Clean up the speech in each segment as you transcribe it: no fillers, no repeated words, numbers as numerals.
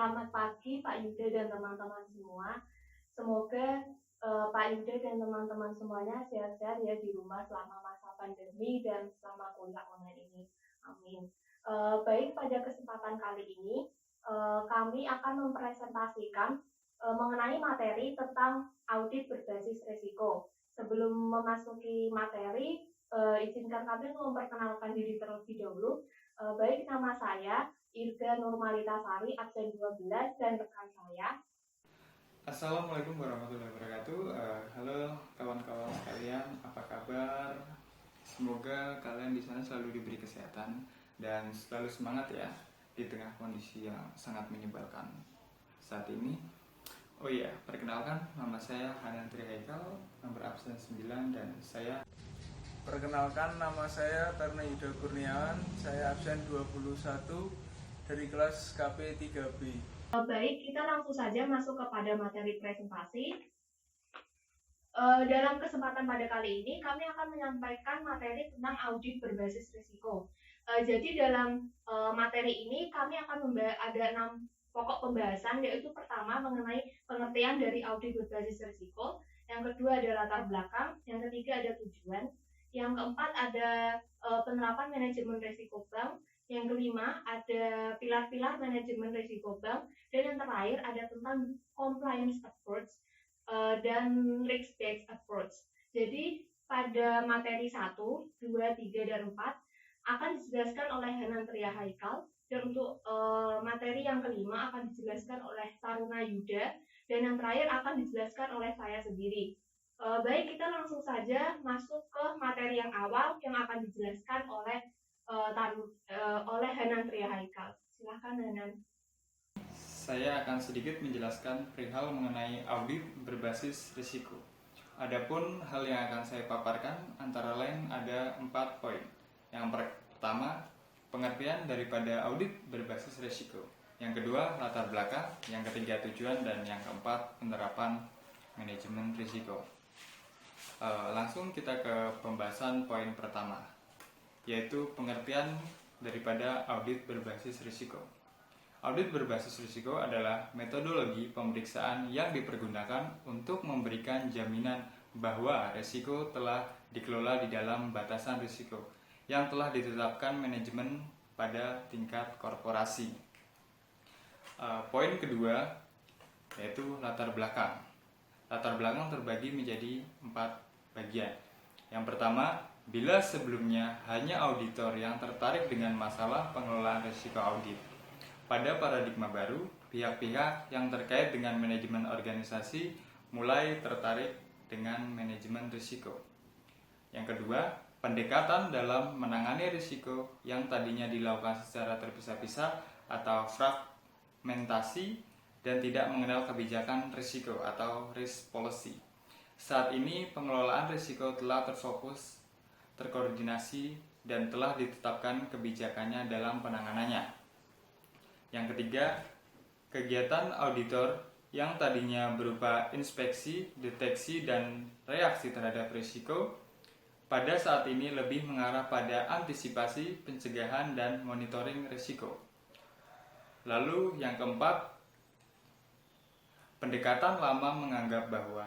Selamat pagi Pak Yuda dan teman-teman semua. Semoga Pak Yuda dan teman-teman semuanya sehat-sehat ya di rumah selama masa pandemi dan selama kuliah online ini. Amin. Baik, pada kesempatan kali ini kami akan mempresentasikan mengenai materi tentang audit berbasis risiko. Sebelum memasuki materi, izinkan kami memperkenalkan diri terlebih dahulu. Baik, nama saya Irga Nurmalita Sari, absen 12, dan rekan saya. Assalamualaikum warahmatullahi wabarakatuh. Halo kawan-kawan sekalian, apa kabar? Semoga kalian di sana selalu diberi kesehatan dan selalu semangat ya di tengah kondisi yang sangat menyebalkan saat ini. Oh iya, perkenalkan nama saya Hanan Trihaikal, nomor absen 9 dan saya. Perkenalkan, nama saya Taruna Yuda Kurniawan, saya absen 21 dari kelas KP 3B. Baik, kita langsung saja masuk kepada materi presentasi. Dalam kesempatan pada kali ini, kami akan menyampaikan materi tentang audit berbasis risiko. Jadi dalam materi ini, kami akan ada 6 pokok pembahasan, yaitu pertama mengenai pengertian dari audit berbasis risiko, yang kedua ada latar belakang, yang ketiga ada tujuan, yang keempat ada penerapan manajemen risiko bank, yang kelima ada pilar-pilar manajemen risiko bank, dan yang terakhir ada tentang compliance approach dan risk-based approach. Jadi pada materi 1, 2, 3, dan 4 akan dijelaskan oleh Hanan Trihaikal, dan untuk materi yang kelima akan dijelaskan oleh Taruna Yuda, dan yang terakhir akan dijelaskan oleh saya sendiri. Baik, kita langsung saja masuk ke materi yang awal yang akan dijelaskan oleh Hanan Trihaikal. Silakan Hanan. Saya akan sedikit menjelaskan perihal mengenai audit berbasis risiko. Adapun hal yang akan saya paparkan antara lain ada 4 poin. Yang pertama, pengertian daripada audit berbasis risiko. Yang kedua, latar belakang. Yang ketiga, tujuan. Dan yang keempat, penerapan manajemen risiko. Langsung kita ke pembahasan poin pertama, yaitu pengertian daripada audit berbasis risiko. Audit berbasis risiko adalah metodologi pemeriksaan yang dipergunakan untuk memberikan jaminan bahwa risiko telah dikelola di dalam batasan risiko yang telah ditetapkan manajemen pada tingkat korporasi. Poin kedua yaitu latar belakang. Latar belakang terbagi menjadi 4 bagian. Yang pertama, bila sebelumnya hanya auditor yang tertarik dengan masalah pengelolaan risiko audit. Pada paradigma baru, pihak-pihak yang terkait dengan manajemen organisasi mulai tertarik dengan manajemen risiko. Yang kedua, pendekatan dalam menangani risiko yang tadinya dilakukan secara terpisah-pisah atau fragmentasi dan tidak mengenal kebijakan risiko atau risk policy. Saat ini pengelolaan risiko telah terfokus, terkoordinasi, dan telah ditetapkan kebijakannya dalam penanganannya. Yang ketiga, kegiatan auditor yang tadinya berupa inspeksi, deteksi, dan reaksi terhadap risiko, pada saat ini lebih mengarah pada antisipasi, pencegahan, dan monitoring risiko. Lalu yang keempat, pendekatan lama menganggap bahwa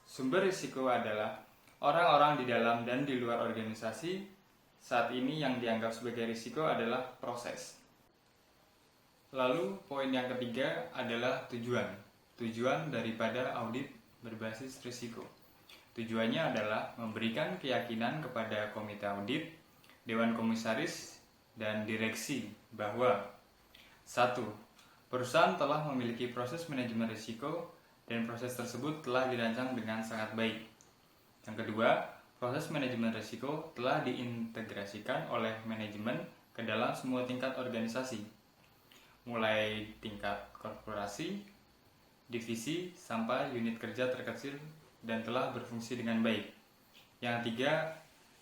sumber risiko adalah orang-orang di dalam dan di luar organisasi. Saat ini yang dianggap sebagai risiko adalah proses. Lalu poin yang ketiga adalah tujuan. Tujuan daripada audit berbasis risiko. Tujuannya adalah memberikan keyakinan kepada komite audit, dewan komisaris, dan direksi bahwa 1. Perusahaan telah memiliki proses manajemen risiko dan proses tersebut telah dirancang dengan sangat baik. Yang kedua, proses manajemen risiko telah diintegrasikan oleh manajemen ke dalam semua tingkat organisasi, mulai tingkat korporasi, divisi, sampai unit kerja terkecil dan telah berfungsi dengan baik. Yang ketiga,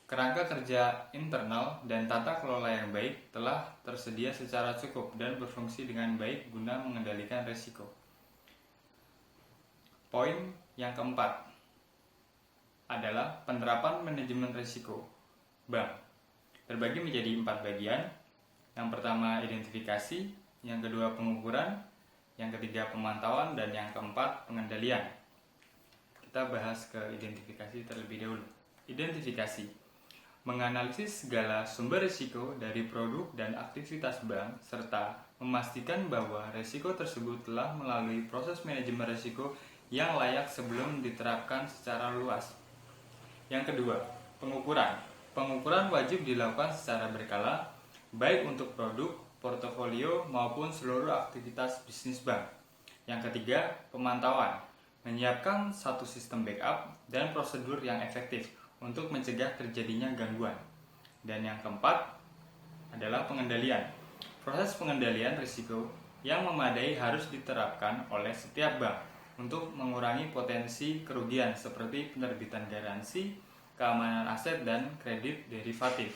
kerangka kerja internal dan tata kelola yang baik telah tersedia secara cukup dan berfungsi dengan baik guna mengendalikan risiko. Poin yang keempat adalah penerapan manajemen risiko bank. Terbagi menjadi 4 bagian. Yang pertama, identifikasi. Yang kedua, pengukuran. yang ketiga pemantauan, dan yang keempat pengendalian. Kita bahas ke identifikasi terlebih dahulu. Identifikasi menganalisis segala sumber risiko dari produk dan aktivitas bank, serta memastikan bahwa risiko tersebut telah melalui proses manajemen risiko yang layak sebelum diterapkan secara luas. Yang kedua, pengukuran. Pengukuran wajib dilakukan secara berkala, baik untuk produk, portofolio, maupun seluruh aktivitas bisnis bank. Yang ketiga, pemantauan. Menyiapkan satu sistem backup dan prosedur yang efektif untuk mencegah terjadinya gangguan. Dan yang keempat adalah pengendalian. Proses pengendalian risiko yang memadai harus diterapkan oleh setiap bank untuk mengurangi potensi kerugian seperti penerbitan garansi, keamanan aset, dan kredit derivatif.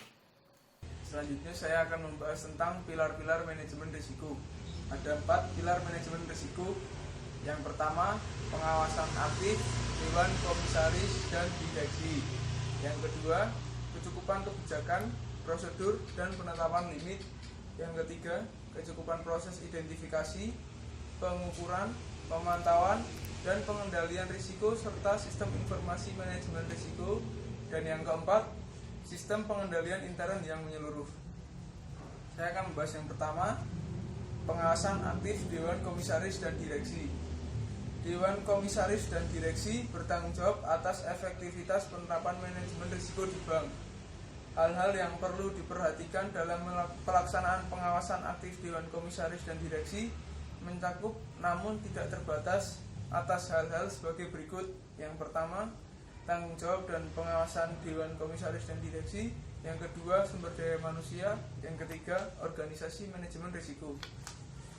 Selanjutnya saya akan membahas tentang pilar-pilar manajemen risiko. Ada 4 pilar manajemen risiko. Yang pertama, pengawasan aktif, dewan komisaris, dan direksi. Yang kedua, kecukupan kebijakan, prosedur, dan penetapan limit. Yang ketiga, kecukupan proses identifikasi, pengukuran, pemantauan, dan pengendalian risiko, serta sistem informasi manajemen risiko. Dan yang keempat, sistem pengendalian intern yang menyeluruh. Saya akan membahas yang pertama, pengawasan aktif Dewan Komisaris dan Direksi. Dewan Komisaris dan Direksi bertanggung jawab atas efektivitas penerapan manajemen risiko di bank. Hal-hal yang perlu diperhatikan dalam pelaksanaan pengawasan aktif Dewan Komisaris dan Direksi mencakup namun tidak terbatas atas hal-hal sebagai berikut. Yang pertama, tanggung jawab dan pengawasan Dewan Komisaris dan Direksi. Yang kedua, sumber daya manusia. Yang ketiga, organisasi manajemen risiko.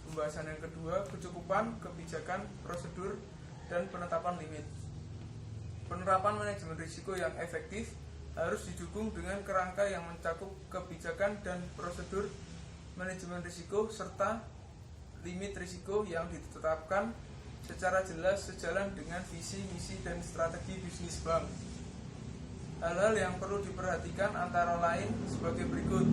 Pembahasan yang kedua, kecukupan, kebijakan, prosedur, dan penetapan limit. Penerapan manajemen risiko yang efektif harus didukung dengan kerangka yang mencakup kebijakan dan prosedur manajemen risiko serta limit risiko yang ditetapkan secara jelas sejalan dengan visi, misi, dan strategi bisnis bank. Hal-hal yang perlu diperhatikan antara lain sebagai berikut.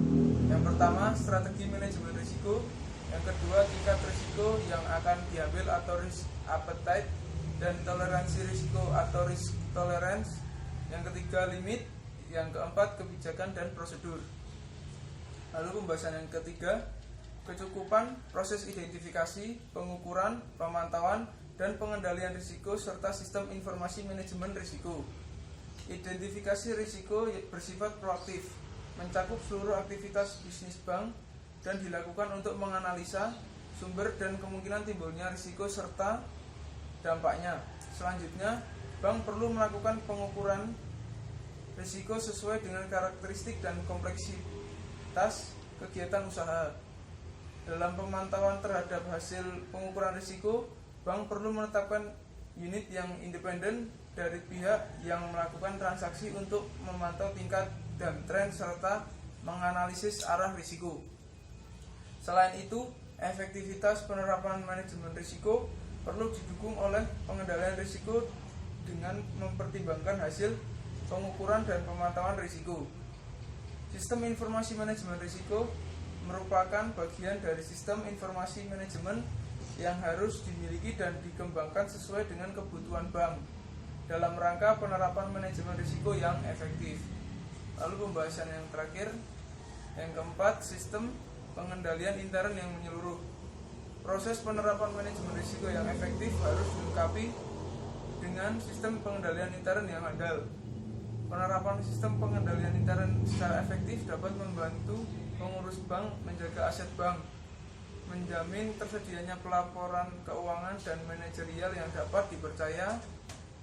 Yang pertama, strategi manajemen risiko. Yang kedua, tingkat risiko yang akan diambil atau risk appetite dan toleransi risiko atau risk tolerance. Yang ketiga, limit. Yang keempat, kebijakan dan prosedur. Lalu pembahasan yang ketiga, kecukupan, proses identifikasi, pengukuran, pemantauan, dan pengendalian risiko serta sistem informasi manajemen risiko. Identifikasi risiko bersifat proaktif, mencakup seluruh aktivitas bisnis bank dan dilakukan untuk menganalisa sumber dan kemungkinan timbulnya risiko serta dampaknya. Selanjutnya, bank perlu melakukan pengukuran risiko sesuai dengan karakteristik dan kompleksitas kegiatan usaha. Dalam pemantauan terhadap hasil pengukuran risiko, bank perlu menetapkan unit yang independen dari pihak yang melakukan transaksi untuk memantau tingkat dan tren serta menganalisis arah risiko. Selain itu, efektivitas penerapan manajemen risiko perlu didukung oleh pengendalian risiko dengan mempertimbangkan hasil pengukuran dan pemantauan risiko. Sistem informasi manajemen risiko merupakan bagian dari sistem informasi manajemen yang harus dimiliki dan dikembangkan sesuai dengan kebutuhan bank dalam rangka penerapan manajemen risiko yang efektif. Lalu pembahasan yang terakhir, yang keempat, sistem pengendalian intern yang menyeluruh. Proses penerapan manajemen risiko yang efektif harus dilengkapi dengan sistem pengendalian intern yang andal. Penerapan sistem pengendalian intern secara efektif dapat membantu pengurus bank menjaga aset bank, menjamin tersedianya pelaporan keuangan dan manajerial yang dapat dipercaya,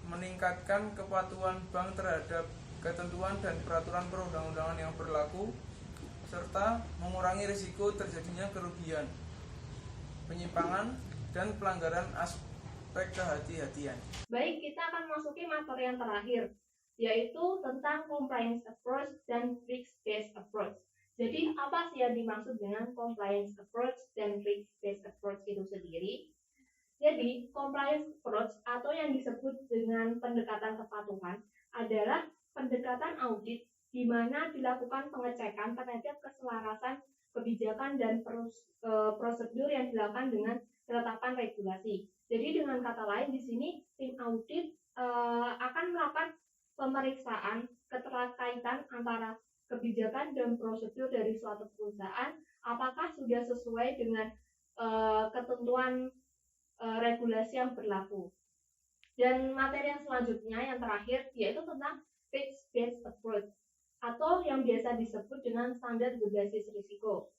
meningkatkan kepatuhan bank terhadap ketentuan dan peraturan perundang-undangan yang berlaku, serta mengurangi risiko terjadinya kerugian, penyimpangan, dan pelanggaran aspek kehati-hatian. Baik, kita akan masuki materi yang terakhir, yaitu tentang compliance approach dan risk-based approach. Jadi, apa sih yang dimaksud dengan compliance approach dan risk-based approach itu sendiri? Jadi, compliance approach atau yang disebut dengan pendekatan kepatuhan adalah pendekatan audit di mana dilakukan pengecekan terhadap keselarasan kebijakan dan prosedur yang dilakukan dengan penetapan regulasi. Jadi dengan kata lain di sini tim audit akan melakukan pemeriksaan keterkaitan antara kebijakan dan prosedur dari suatu perusahaan apakah sudah sesuai dengan ketentuan regulasi yang berlaku. Dan materi yang selanjutnya yang terakhir yaitu tentang risk-based approach atau yang biasa disebut dengan standar berbasis risiko.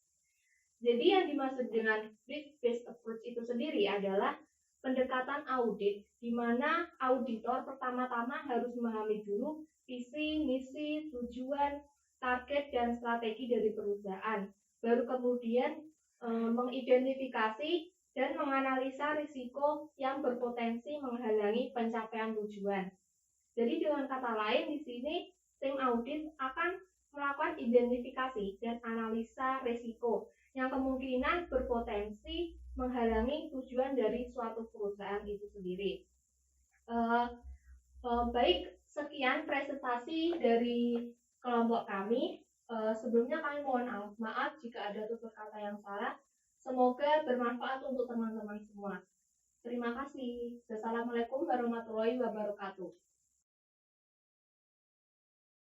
Jadi yang dimaksud dengan risk-based approach itu sendiri adalah pendekatan audit di mana auditor pertama-tama harus memahami dulu visi, misi, tujuan, target, dan strategi dari perusahaan. Baru kemudian mengidentifikasi dan menganalisa risiko yang berpotensi menghalangi pencapaian tujuan. Jadi dengan kata lain di sini tim audit akan melakukan identifikasi dan analisa risiko yang kemungkinan berpotensi menghalangi tujuan dari suatu perusahaan itu sendiri. Baik, sekian presentasi dari kelompok kami. Sebelumnya kami mohon maaf jika ada tutur kata yang salah. Semoga bermanfaat untuk teman-teman semua. Terima kasih. Wassalamualaikum warahmatullahi wabarakatuh.